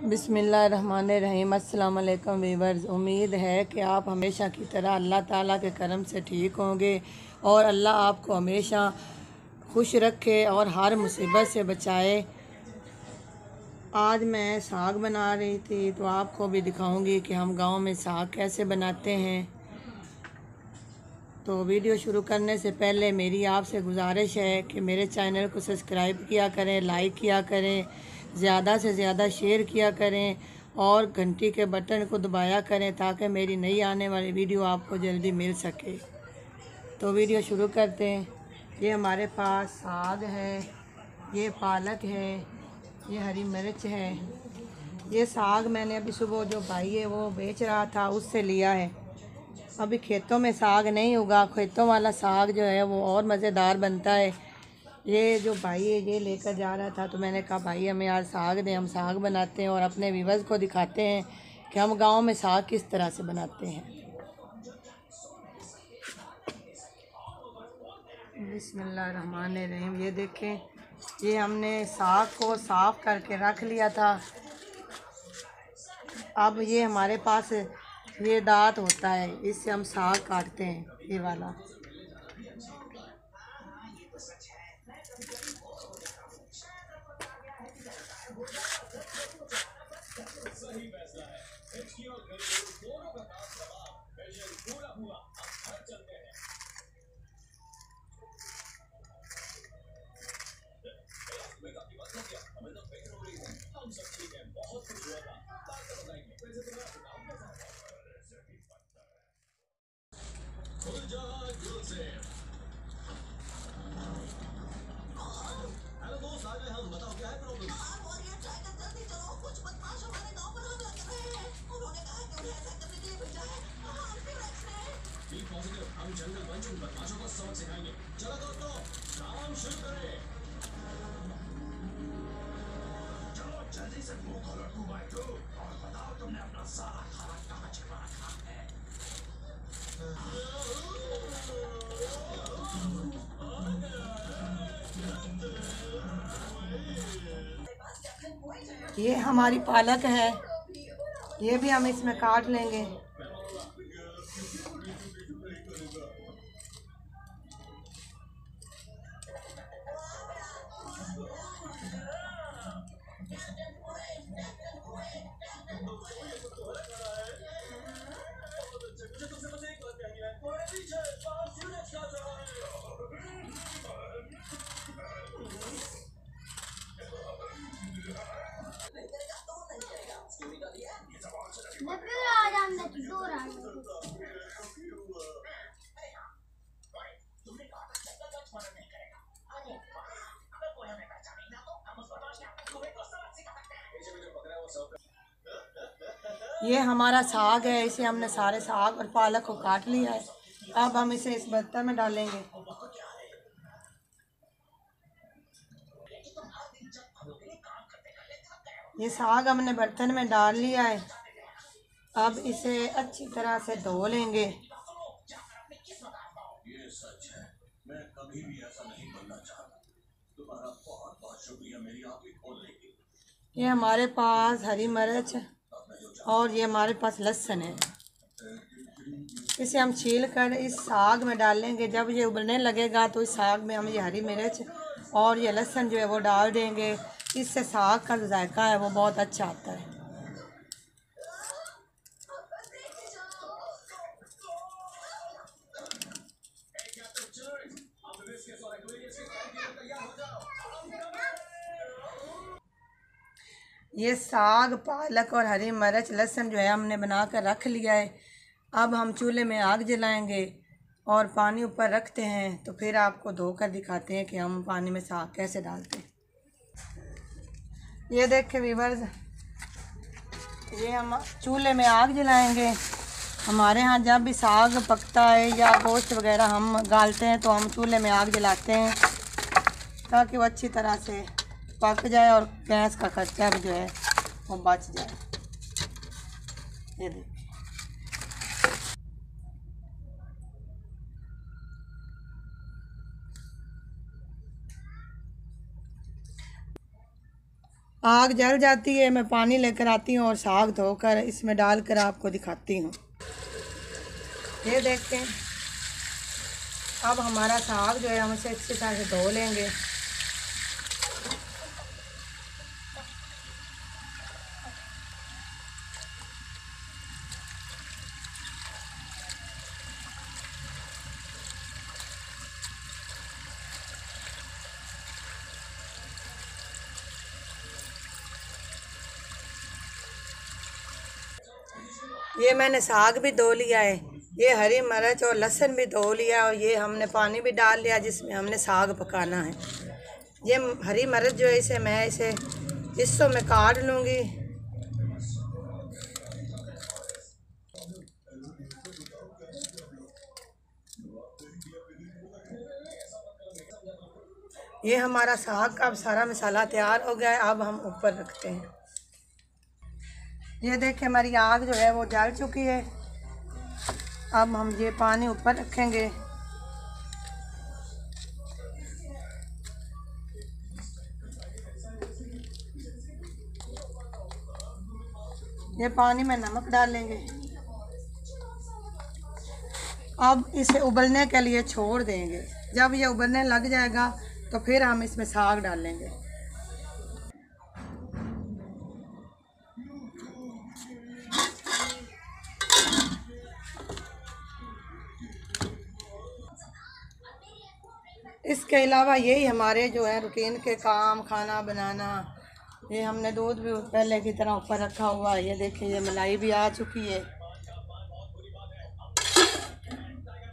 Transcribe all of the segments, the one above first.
बिस्मिल्लाहिर्रहमानिर्रहीम। अस्सलाम वालेकुम वीवर्स। उम्मीद है कि आप हमेशा की तरह अल्लाह ताला के करम से ठीक होंगे और अल्लाह आपको हमेशा खुश रखे और हर मुसीबत से बचाए। आज मैं साग बना रही थी तो आपको भी दिखाऊंगी कि हम गांव में साग कैसे बनाते हैं। तो वीडियो शुरू करने से पहले मेरी आपसे गुजारिश है कि मेरे चैनल को सब्सक्राइब किया करें, लाइक किया करें, ज़्यादा से ज़्यादा शेयर किया करें और घंटी के बटन को दबाया करें ताकि मेरी नई आने वाली वीडियो आपको जल्दी मिल सके। तो वीडियो शुरू करते हैं। ये हमारे पास साग है, ये पालक है, ये हरी मिर्च है। ये साग मैंने अभी सुबह जो भाई है वो बेच रहा था उससे लिया है। अभी खेतों में साग नहीं उगा। खेतों वाला साग जो है वो और मज़ेदार बनता है। ये जो भाई है ये लेकर जा रहा था तो मैंने कहा भाई हमें यार साग दें, हम साग बनाते हैं और अपने व्यूअर्स को दिखाते हैं कि हम गांव में साग किस तरह से बनाते हैं। बिस्मिल्लाहिर्रहमानिर्रहीम। ये देखें, ये हमने साग को साफ़ करके रख लिया था। अब ये हमारे पास ये दांत होता है, इससे हम साग काटते हैं, ये वाला। हम जंगल बन चुके बदमाशों को सबक सिखाएंगे। चलो दोस्तों, काम शुरू करें। चलो जल्दी से मुंह खोलो टू बाई टू और बताओ तुमने अपना सारा खाना कहाँ छिपा रखा है। ये हमारी पालक है, ये भी हम इसमें काट लेंगे। ये हमारा साग है, इसे हमने सारे साग और पालक को काट लिया है। अब हम इसे इस बर्तन में डालेंगे। ये साग हमने बर्तन में डाल लिया है। अब इसे अच्छी तरह से धो लेंगे। ये सच है, मैं कभी भी ऐसा नहीं बनना चाहता। तुम्हारा बहुत बहुत शुक्रिया मेरी आंखें खोलने के लिए। ये हमारे पास हरी मिर्च और ये हमारे पास लहसुन है। इसे हम छील कर इस साग में डालेंगे। जब ये उबलने लगेगा तो इस साग में हम ये हरी मिर्च और ये लहसुन जो है वो डाल देंगे। इससे साग का जो जायका है वो बहुत अच्छा आता है। ये साग, पालक और हरी मिर्च, लहसुन जो है हमने बना कर रख लिया है। अब हम चूल्हे में आग जलाएंगे और पानी ऊपर रखते हैं। तो फिर आपको धोकर दिखाते हैं कि हम पानी में साग कैसे डालते हैं। ये देखें व्यूअर्स, ये हम चूल्हे में आग जलाएंगे। हमारे यहाँ जब भी साग पकता है या गोश्त वगैरह हम गालते हैं तो हम चूल्हे में आग जलाते हैं ताकि वो अच्छी तरह से पक जाए और गैस का खर्चा भी जो है वो बच जाए। ये देखिए, आग जल जाती है, मैं पानी लेकर आती हूँ और साग धोकर इसमें डालकर आपको दिखाती हूँ। ये देखें, अब हमारा साग जो है हम इसे अच्छी तरह से धो लेंगे। ये मैंने साग भी धो लिया है, ये हरी मिर्च और लहसुन भी धो लिया और ये हमने पानी भी डाल लिया जिसमें हमने साग पकाना है। ये हरी मिर्च जो है इसे मैं इसे हिस्सों में काट लूँगी। ये हमारा साग का अब सारा मसाला तैयार हो गया है। अब हम ऊपर रखते हैं। ये देखें, हमारी आग जो है वो जल चुकी है। अब हम ये पानी ऊपर रखेंगे। ये पानी में नमक डालेंगे। अब इसे उबलने के लिए छोड़ देंगे। जब ये उबलने लग जाएगा तो फिर हम इसमें साग डालेंगे। इसके अलावा यही हमारे जो है रूटीन के काम, खाना बनाना। ये हमने दूध भी पहले की तरह ऊपर रखा हुआ है। ये देखिए, ये मलाई भी आ चुकी है।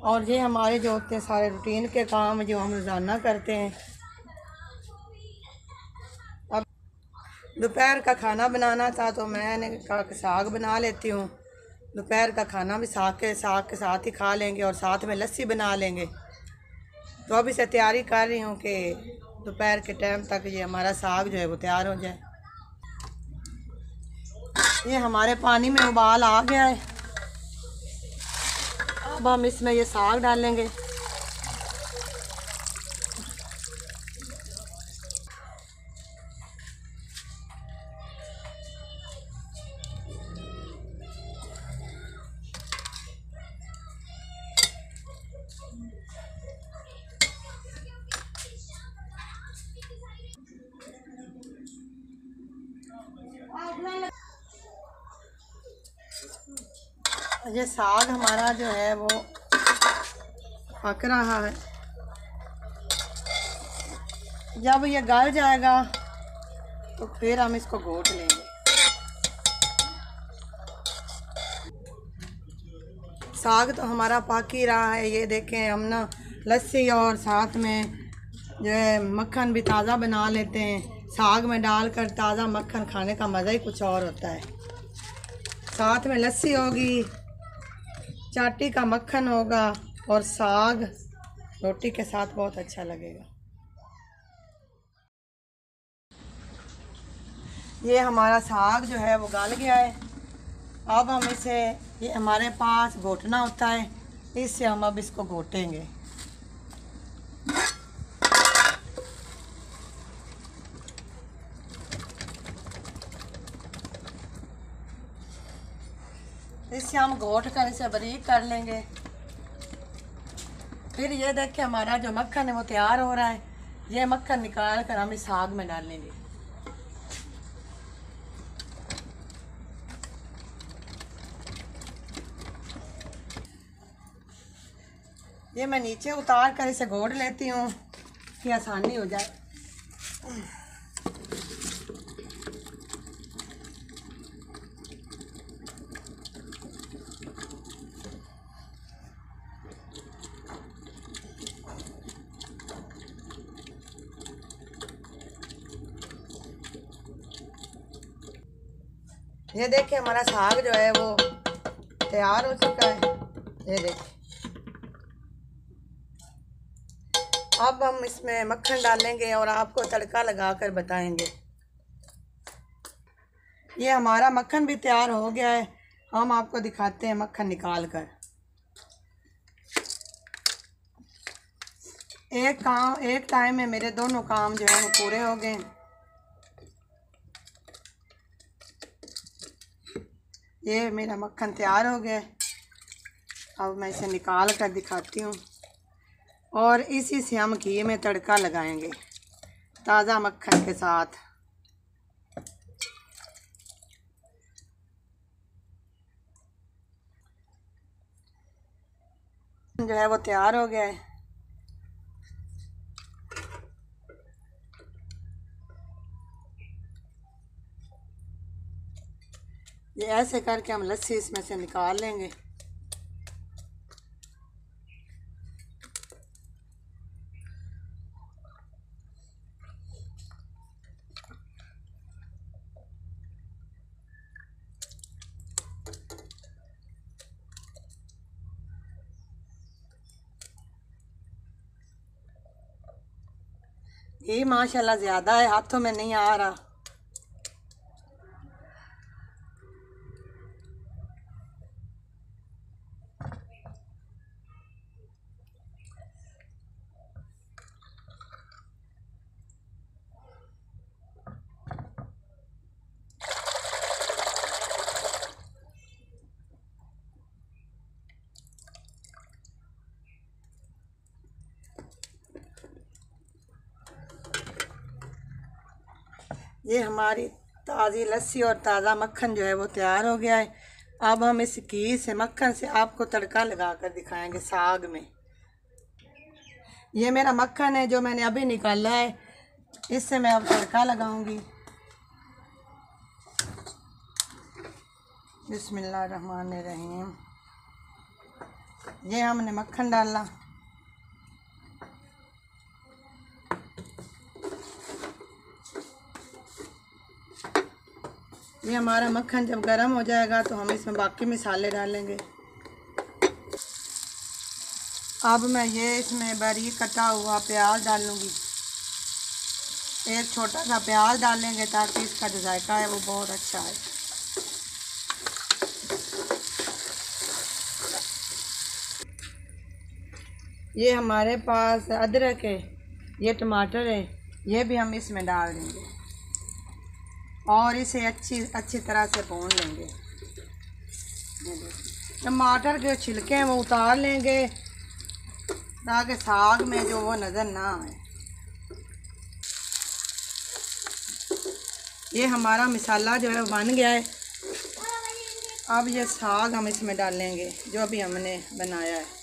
और ये हमारे जो होते हैं सारे रूटीन के काम जो हम रोज़ाना करते हैं। अब दोपहर का खाना बनाना था तो मैंने कहा कि साग बना लेती हूँ। दोपहर का खाना भी साग के साथ ही खा लेंगे और साथ में लस्सी बना लेंगे। तो अब इसे तैयारी कर रही हूँ कि दोपहर के टाइम तक ये हमारा साग जो है वो तैयार हो जाए। ये हमारे पानी में उबाल आ गया है। अब हम इसमें ये साग डालेंगे। ये साग हमारा जो है वो पक रहा है। जब ये गल जाएगा तो फिर हम इसको घोट लेंगे। साग तो हमारा पक ही रहा है। ये देखें, हम ना लस्सी और साथ में जो है मक्खन भी ताज़ा बना लेते हैं। साग में डालकर ताज़ा मक्खन खाने का मज़ा ही कुछ और होता है। साथ में लस्सी होगी, चाटी का मक्खन होगा और साग रोटी के साथ बहुत अच्छा लगेगा। ये हमारा साग जो है वो गल गया है। अब हम इसे, ये हमारे पास घोटना होता है, इससे हम अब इसको घोटेंगे। इससे हम घोट कर इसे बारीक कर लेंगे। फिर ये देखिए, हमारा जो मक्खन है वो तैयार हो रहा है। ये मक्खन निकाल कर हम इस साग में डालेंगे। ये मैं नीचे उतार कर इसे घोट लेती हूँ कि आसानी हो जाए। ये देखिए, हमारा साग जो है वो तैयार हो चुका है। ये देखिए, अब हम इसमें मक्खन डालेंगे और आपको तड़का लगाकर बताएंगे। ये हमारा मक्खन भी तैयार हो गया है। हम आपको दिखाते हैं मक्खन निकाल कर। एक टाइम में मेरे दोनों काम जो है वो पूरे हो गए। ये मेरा मक्खन तैयार हो गया है। अब मैं इसे निकाल कर दिखाती हूँ और इसी से हम घी में तड़का लगाएंगे ताज़ा मक्खन के साथ। जो है वो तैयार हो गया है। ये ऐसे करके हम लस्सी इसमें से निकाल लेंगे। ये माशाल्लाह ज़्यादा है, हाथों में नहीं आ रहा। ये हमारी ताज़ी लस्सी और ताज़ा मक्खन जो है वो तैयार हो गया है। अब हम इस घी से मक्खन से आपको तड़का लगा कर दिखाएंगे साग में। ये मेरा मक्खन है जो मैंने अभी निकाला है, इससे मैं अब तड़का लगाऊंगी। बिस्मिल्लाहिर्रहमानिर्रहीम। ये हमने मक्खन डाला। ये हमारा मक्खन जब गर्म हो जाएगा तो हम इसमें बाकी मसाले डालेंगे। अब मैं ये इसमें बारीक कटा हुआ प्याज डालूँगी। एक छोटा सा प्याज डालेंगे ताकि इसका जो जायका है वो बहुत अच्छा है। ये हमारे पास अदरक है, ये टमाटर है, ये भी हम इसमें डाल देंगे और इसे अच्छी तरह से भून लेंगे। टमाटर के छिलके हैं वो उतार लेंगे ताकि साग में जो वो नज़र ना आए। ये हमारा मसाला जो है बन गया है। अब ये साग हम इसमें डालेंगे जो अभी हमने बनाया है।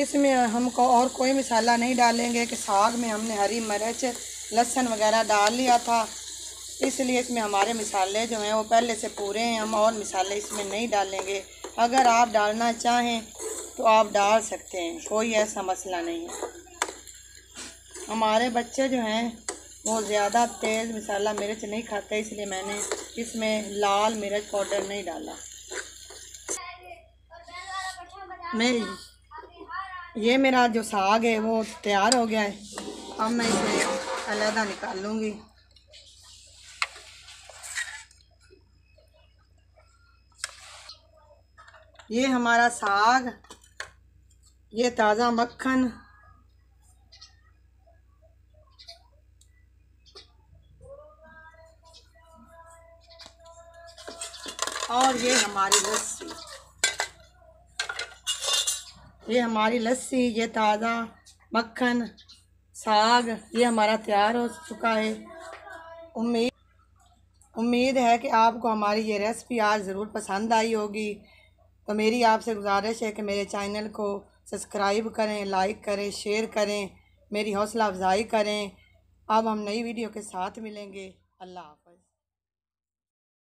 इसमें हमको और कोई मसाला नहीं डालेंगे कि साग में हमने हरी मिर्च लहसुन वगैरह डाल लिया था, इसलिए इसमें हमारे मसाले जो हैं वो पहले से पूरे हैं। हम और मसाले इसमें नहीं डालेंगे। अगर आप डालना चाहें तो आप डाल सकते हैं, कोई ऐसा मसला नहीं है। हमारे बच्चे जो हैं वो ज़्यादा तेज़ मसाला मिर्च नहीं खाते, इसलिए मैंने इसमें लाल मिर्च पाउडर नहीं डाला। ये मेरा जो साग है वो तैयार हो गया है। अब मैं इसे अलग निकाल लूँगी। ये हमारा साग, ये ताज़ा मक्खन और ये हमारी लस्सी, ये हमारी लस्सी, ये ताज़ा मक्खन साग, ये हमारा तैयार हो चुका है। उम्मीद है कि आपको हमारी ये रेसिपी आज ज़रूर पसंद आई होगी। तो मेरी आपसे गुजारिश है कि मेरे चैनल को सब्सक्राइब करें, लाइक करें, शेयर करें, मेरी हौसला अफजाई करें। अब हम नई वीडियो के साथ मिलेंगे। अल्लाह हाफ़िज़।